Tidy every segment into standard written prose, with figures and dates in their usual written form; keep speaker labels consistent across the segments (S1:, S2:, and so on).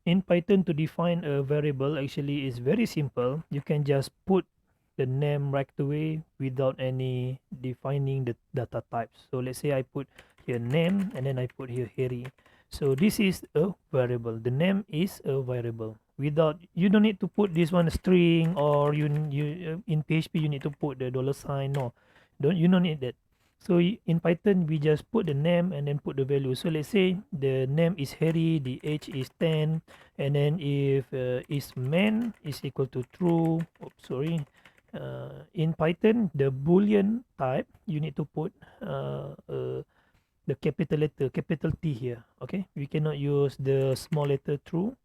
S1: in Python, to define a variable actually is very simple. You can just put the name right away without any defining the data types. So let's say I put here name and then I put here Harry. So this is a variable. The name is a variable. Without, you don't need to put this one a string, or you in PHP you need to put the dollar sign. No, don't need that. So in Python we just put the name and then put the value. So let's say the name is Harry, the age is 10, and then if is man is equal to true. Oops, sorry. In Python, the boolean type you need to put the capital letter, capital T here. Okay, we cannot use the small letter true,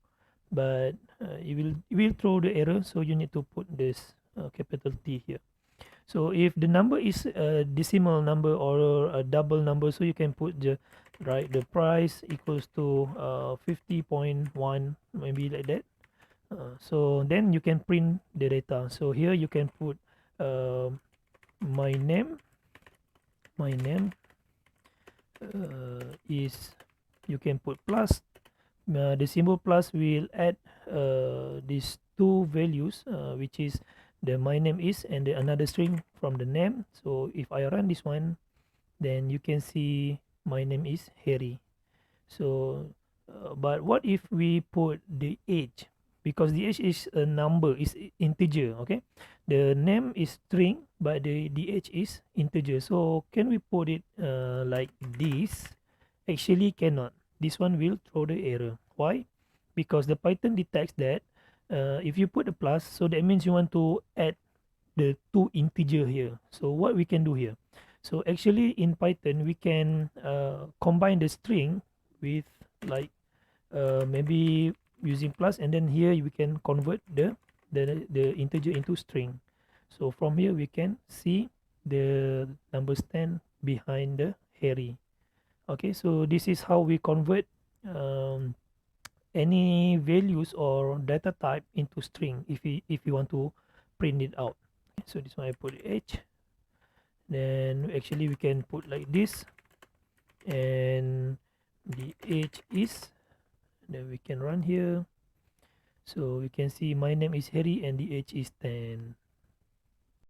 S1: but it will throw the error. So you need to put this capital T here. So if the number is a decimal number or a double number, so you can put the price equals to 50.1, maybe like that. So then you can print the data. So here you can put uh, my name. My name is, you can put plus. The symbol plus will add these two values, which is the my name is and the another string from the name. So if I run this one, then you can see my name is Harry. So but what if we put the age? Because the age is a number, is integer. Okay, the name is string but the age is integer. So can we put it like this? Actually cannot. This one will throw the error. Why? Because the Python detects that if you put a plus, so that means you want to add the two integer here. So what we can do here? So actually in Python we can combine the string with, like, maybe using plus, and then here we can convert the integer into string. So from here we can see the number stand behind the Harry. Okay, so this is how we convert um, any values or data type into string if you want to print it out. So this one I put h, then actually we can put like this, and the age is, then we can run here. So we can see my name is Harry and the age is 10.